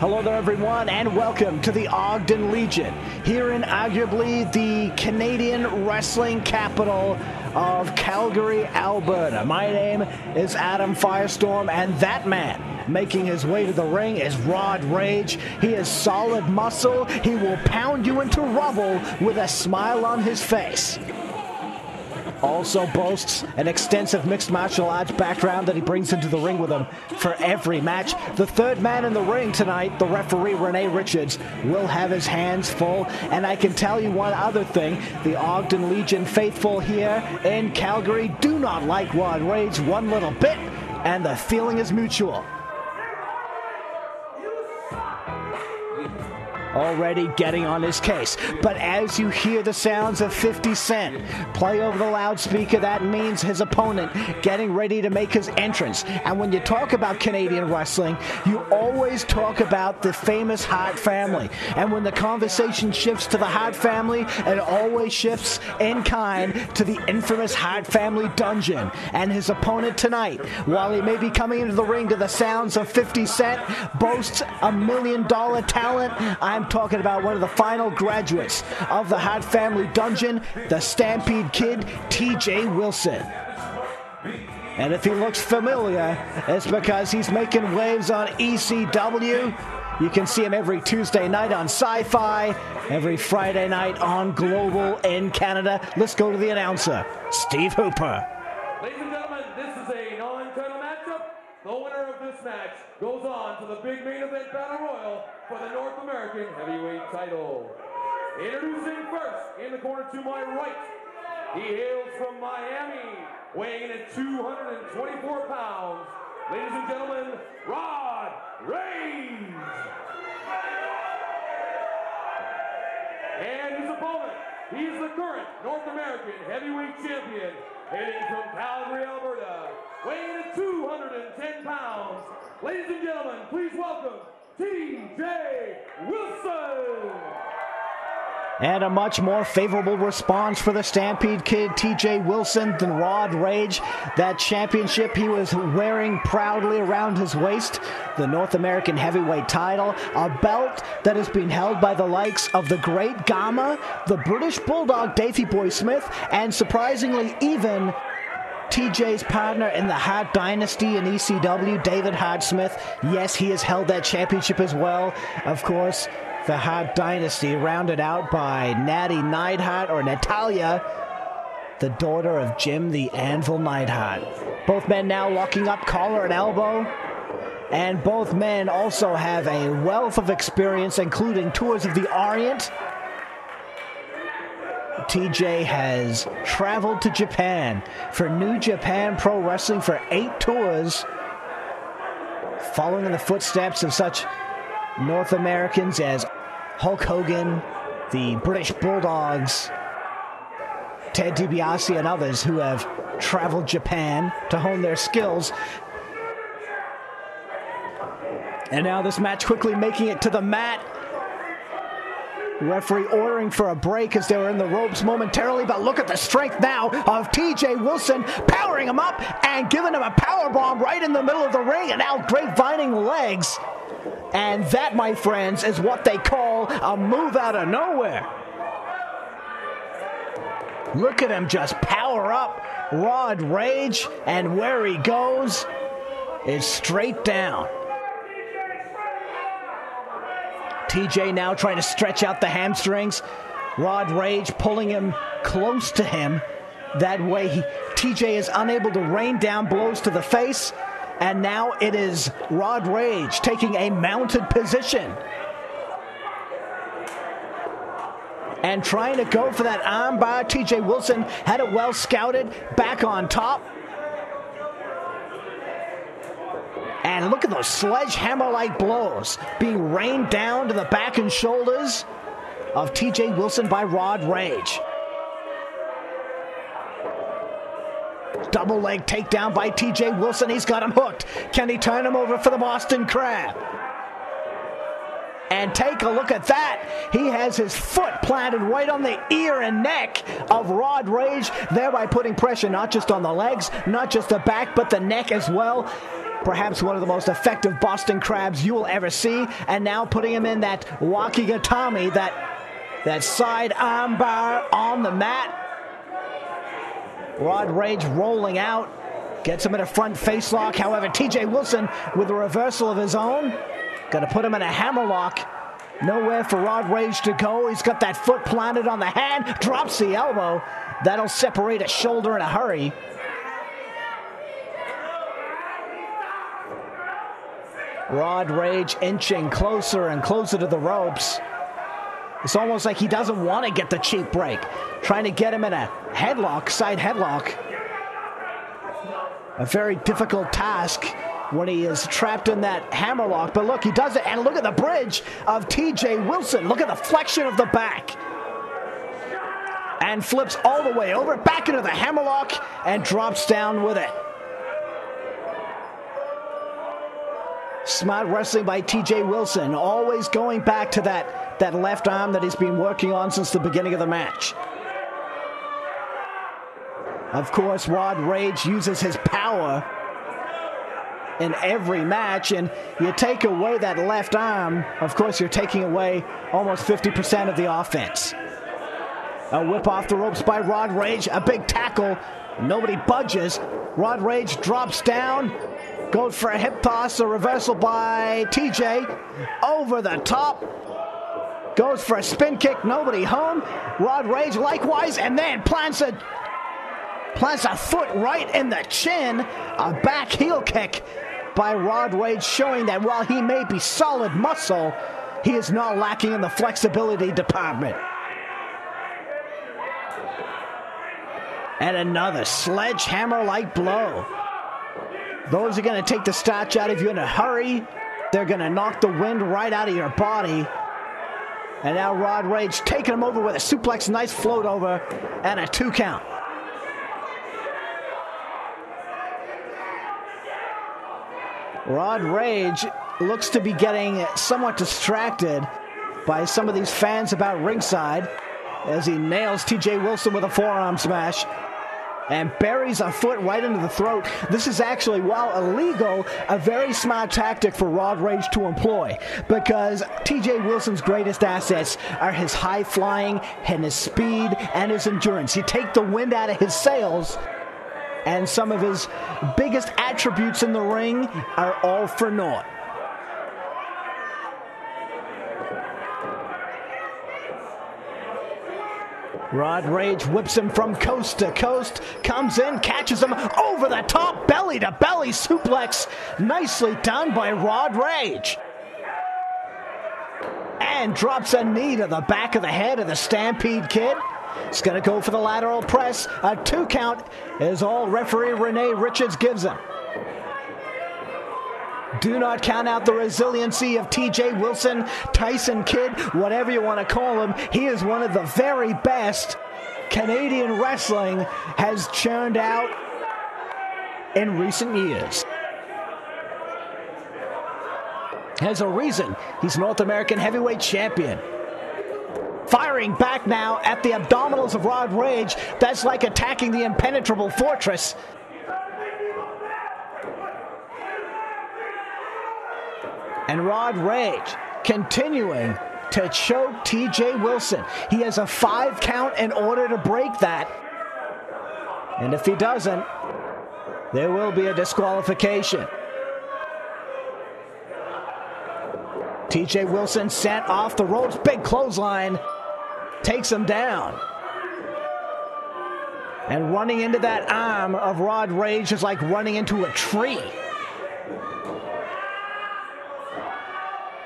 Hello there, everyone, and welcome to the Ogden Legion, here in arguably the Canadian wrestling capital of Calgary, Alberta. My name is Adam Firestorm, and that man making his way to the ring is Rod Rage. He is solid muscle. He will pound you into rubble with a smile on his face. Also boasts an extensive mixed martial arts background that he brings into the ring with him for every match. The third man in the ring tonight, the referee Renee Richards, will have his hands full. And I can tell you one other thing. The Ogden Legion faithful here in Calgary do not like Rod Rage one little bit, and the feeling is mutual. Already getting on his case. But as you hear the sounds of 50 Cent play over the loudspeaker, that means his opponent getting ready to make his entrance. And when you talk about Canadian wrestling, you always talk about the famous Hart family. And when the conversation shifts to the Hart family, it always shifts in kind to the infamous Hart family dungeon. And his opponent tonight, while he may be coming into the ring to the sounds of 50 Cent, boasts $1 million talent. I'm talking about one of the final graduates of the Hart family dungeon, the Stampede Kid, TJ Wilson. And if he looks familiar, it's because he's making waves on ECW. You can see him every Tuesday night on Sci-Fi, every Friday night on Global in Canada. Let's go to the announcer, Steve Hooper. Ladies and gentlemen, this is a non-title matchup. The winner of this match goes on to the big main event battle royal for the North American Heavyweight title. Introducing first, in the corner to my right, he hails from Miami, weighing in at 224 pounds. Ladies and gentlemen, Rod Rage. And his opponent, he's the current North American Heavyweight Champion, hailing from Calgary, Alberta, weighing in at 210 pounds. Ladies and gentlemen, please welcome TJ Wilson. And a much more favorable response for the Stampede Kid, TJ Wilson, than Rod Rage. That championship he was wearing proudly around his waist, the North American Heavyweight title, a belt that has been held by the likes of the Great Gama, the British Bulldog Davey Boy Smith, and surprisingly even TJ's partner in the Hart Dynasty in ECW, David Hart Smith. Yes, he has held that championship as well. Of course, the Hart Dynasty rounded out by Natty Neidhart, or Natalia, the daughter of Jim the Anvil Neidhart. Both men now locking up collar and elbow. And both men also have a wealth of experience, including tours of the Orient. TJ has traveled to Japan for New Japan Pro Wrestling for 8 tours, following in the footsteps of such North Americans as Hulk Hogan, the British Bulldogs, Ted DiBiase, and others who have traveled Japan to hone their skills. And now this match quickly making it to the mat. Referee ordering for a break as they were in the ropes momentarily, but look at the strength now of TJ Wilson, powering him up and giving him a power bomb right in the middle of the ring, and now grapevining legs. And that, my friends, is what they call a move out of nowhere. Look at him just power up Rod Rage, and where he goes is straight down. TJ now trying to stretch out the hamstrings. Rod Rage pulling him close to him. That way TJ is unable to rain down blows to the face. And now it is Rod Rage taking a mounted position and trying to go for that armbar. TJ Wilson had it well scouted, back on top. And look at those sledgehammer-like blows being rained down to the back and shoulders of TJ Wilson by Rod Rage. Double leg takedown by TJ Wilson. He's got him hooked. Can he turn him over for the Boston Crab? And take a look at that. He has his foot planted right on the ear and neck of Rod Rage, thereby putting pressure not just on the legs, not just the back, but the neck as well. Perhaps one of the most effective Boston Crabs you will ever see. And now putting him in that Wakigatami, that side arm bar on the mat. Rod Rage rolling out. Gets him in a front face lock. However, TJ Wilson with a reversal of his own. Going to put him in a hammerlock. Nowhere for Rod Rage to go. He's got that foot planted on the hand. Drops the elbow. That'll separate a shoulder in a hurry. Rod Rage inching closer and closer to the ropes. It's almost like he doesn't want to get the cheap break. Trying to get him in a headlock, side headlock. A very difficult task when he is trapped in that hammerlock. But look, he does it. And look at the bridge of TJ Wilson. Look at the flexion of the back. And flips all the way over, back into the hammerlock, and drops down with it. Smart wrestling by TJ Wilson, always going back to that left arm that he's been working on since the beginning of the match. Of course, Rod Rage uses his power in every match, and you take away that left arm, of course you're taking away almost 50% of the offense. A whip off the ropes by Rod Rage, a big tackle, nobody budges. Rod Rage drops down, goes for a hip toss, a reversal by TJ, over the top, goes for a spin kick, nobody home. Rod Rage likewise, and then plants a foot right in the chin, a back heel kick by Rod Rage, showing that while he may be solid muscle, he is not lacking in the flexibility department. And another sledgehammer-like blow. Those are going to take the starch out of you in a hurry. They're going to knock the wind right out of your body. And now Rod Rage taking him over with a suplex, nice float over, and a 2 count. Rod Rage looks to be getting somewhat distracted by some of these fans about ringside as he nails TJ Wilson with a forearm smash and buries a foot right into the throat. This is actually, while illegal, a very smart tactic for Rod Rage to employ, because TJ Wilson's greatest assets are his high flying and his speed and his endurance. You take the wind out of his sails, and some of his biggest attributes in the ring are all for naught. Rod Rage whips him from coast to coast, comes in, catches him over the top, belly to belly suplex. Nicely done by Rod Rage. And drops a knee to the back of the head of the Stampede Kid. He's going to go for the lateral press. A 2 count is all referee Renee Richards gives him. Do not count out the resiliency of TJ Wilson, Tyson Kidd, whatever you want to call him. He is one of the very best Canadian wrestling has churned out in recent years. There's a reason he's North American Heavyweight Champion. Firing back now at the abdominals of Rod Rage. That's like attacking the impenetrable fortress. And Rod Rage continuing to choke TJ Wilson. He has a 5 count in order to break that. And if he doesn't, there will be a disqualification. TJ Wilson sent off the ropes. Big clothesline. Takes him down. And running into that arm of Rod Rage is like running into a tree.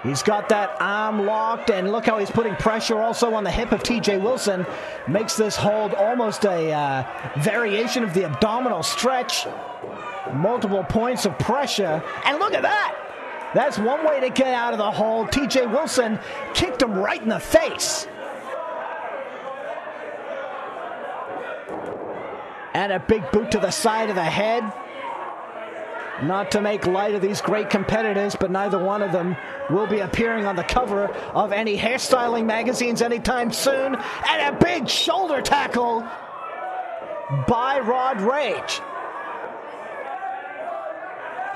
He's got that arm locked, and look how he's putting pressure also on the hip of TJ Wilson. Makes this hold almost a variation of the abdominal stretch. Multiple points of pressure. And look at that! That's one way to get out of the hold. TJ Wilson kicked him right in the face. And a big boot to the side of the head. Not to make light of these great competitors, but neither one of them will be appearing on the cover of any hairstyling magazines anytime soon. And a big shoulder tackle by Rod Rage.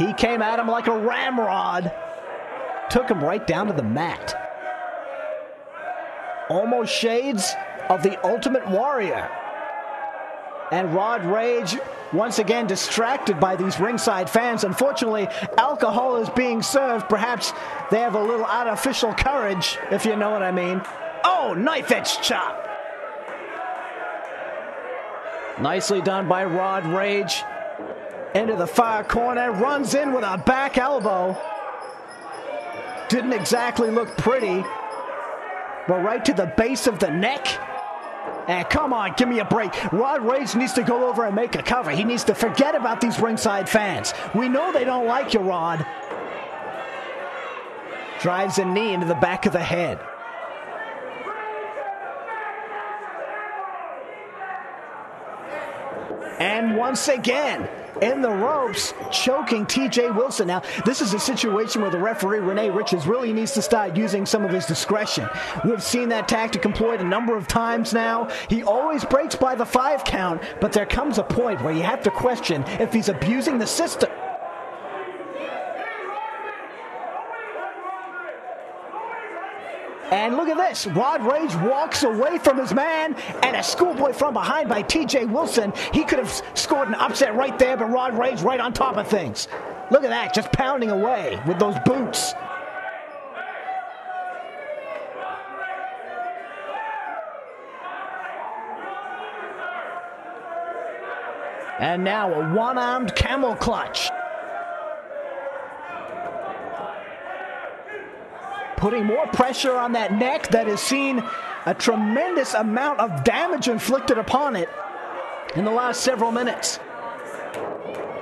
He came at him like a ramrod. Took him right down to the mat. Almost shades of the Ultimate Warrior. And Rod Rage, once again, distracted by these ringside fans. Unfortunately, alcohol is being served. Perhaps they have a little artificial courage, if you know what I mean. Oh, knife-edge chop. Nicely done by Rod Rage. Into the far corner, runs in with a back elbow. Didn't exactly look pretty, but right to the base of the neck. And come on, give me a break. Rod Rage needs to go over and make a cover. He needs to forget about these ringside fans. We know they don't like you, Rod. Drives a knee into the back of the head. And once again, in the ropes, choking TJ Wilson. Now, this is a situation where the referee, Renee Richards, really needs to start using some of his discretion. We've seen that tactic employed a number of times now. He always breaks by the 5 count, but there comes a point where you have to question if he's abusing the system. And look at this. Rod Rage walks away from his man, and a schoolboy from behind by TJ Wilson. He could have scored an upset right there, but Rod Rage right on top of things. Look at that, just pounding away with those boots. And now a one-armed camel clutch. Putting more pressure on that neck that has seen a tremendous amount of damage inflicted upon it in the last several minutes.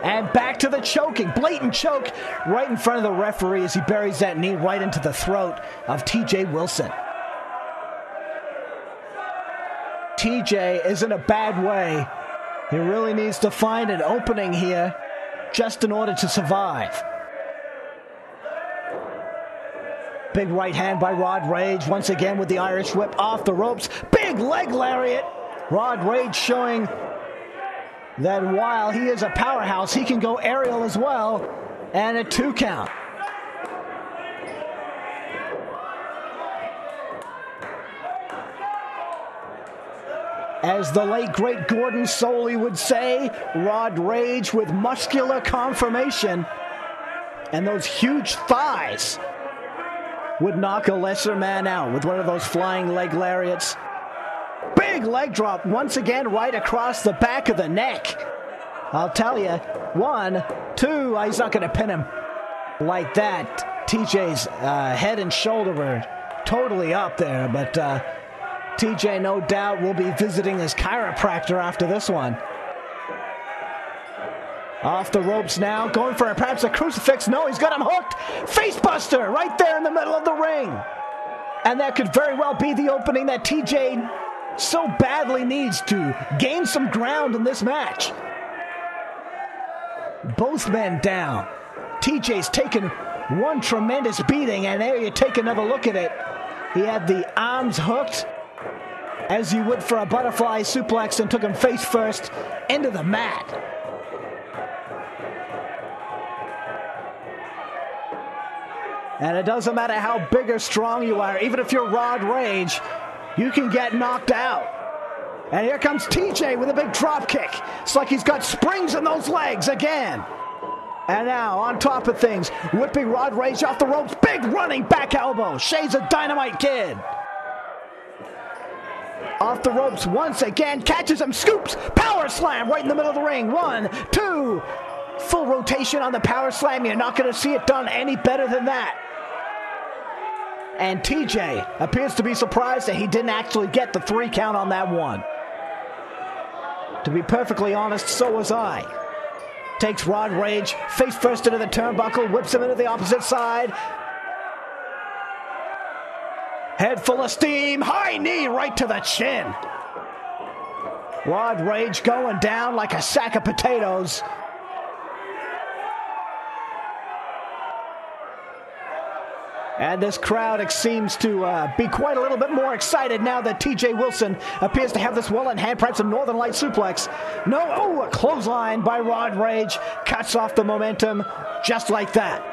And back to the choking, blatant choke right in front of the referee as he buries that knee right into the throat of TJ Wilson. TJ is in a bad way. He really needs to find an opening here just in order to survive. Big right hand by Rod Rage, once again with the Irish whip off the ropes. Big leg lariat. Rod Rage showing that while he is a powerhouse, he can go aerial as well. And a 2 count. As the late, great Gordon Soley would say, Rod Rage with muscular conformation and those huge thighs would knock a lesser man out with one of those flying leg lariats. Big leg drop once again right across the back of the neck. I'll tell you, 1, 2, he's not going to pin him like that. TJ's head and shoulder were totally up there, but TJ no doubt will be visiting his chiropractor after this one. Off the ropes now, going for perhaps a crucifix. No, he's got him hooked. Facebuster right there in the middle of the ring. And that could very well be the opening that TJ so badly needs to gain some ground in this match. Both men down. TJ's taken one tremendous beating, and there you take another look at it. He had the arms hooked, as you would for a butterfly suplex, and took him face first into the mat. And it doesn't matter how big or strong you are, even if you're Rod Rage, you can get knocked out. And here comes TJ with a big drop kick. It's like he's got springs in those legs again. And now, on top of things, whipping Rod Rage off the ropes. Big running back elbow. Shades of Dynamite Kid. Off the ropes once again. Catches him, scoops. Power slam right in the middle of the ring. 1, 2. Full rotation on the power slam. You're not going to see it done any better than that. And TJ appears to be surprised that he didn't actually get the 3 count on that one. To be perfectly honest, so was I. Takes Rod Rage face first into the turnbuckle, whips him into the opposite side. Head full of steam, high knee right to the chin. Rod Rage going down like a sack of potatoes. And this crowd seems to be quite a little bit more excited now that TJ Wilson appears to have this well in hand. Perhaps a Northern Light suplex. No, a clothesline by Rod Rage. Cuts off the momentum just like that.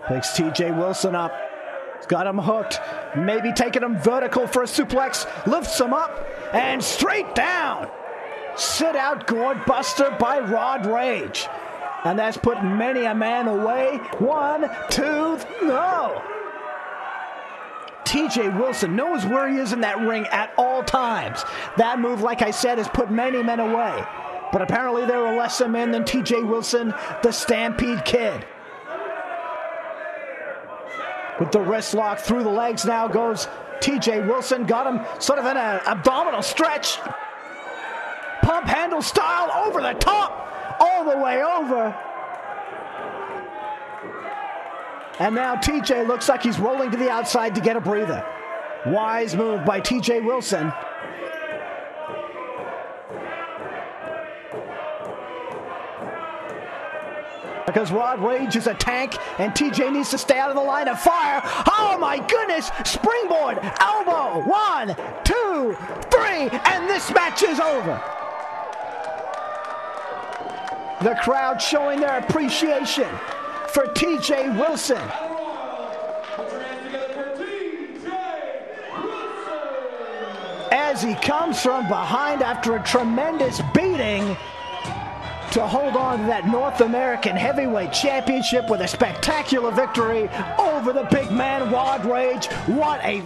Picks TJ Wilson up. He's got him hooked. Maybe taking him vertical for a suplex. Lifts him up and straight down. Sit out gourd buster by Rod Rage. And that's put many a man away. 1, 2, no. TJ Wilson knows where he is in that ring at all times. That move, like I said, has put many men away. But apparently there are lesser men than TJ Wilson, the Stampede Kid. With the wrist lock through the legs now goes TJ Wilson. Got him sort of in an abdominal stretch. Pump handle style over the top. All the way over. And now TJ looks like he's rolling to the outside to get a breather. Wise move by TJ Wilson. Because Rod Rage is a tank and TJ needs to stay out of the line of fire. Oh my goodness! Springboard, elbow, 1, 2, 3, and this match is over. The crowd showing their appreciation for TJ Wilson. As he comes from behind after a tremendous beating to hold on to that North American Heavyweight Championship with a spectacular victory over the big man Rod Rage. What a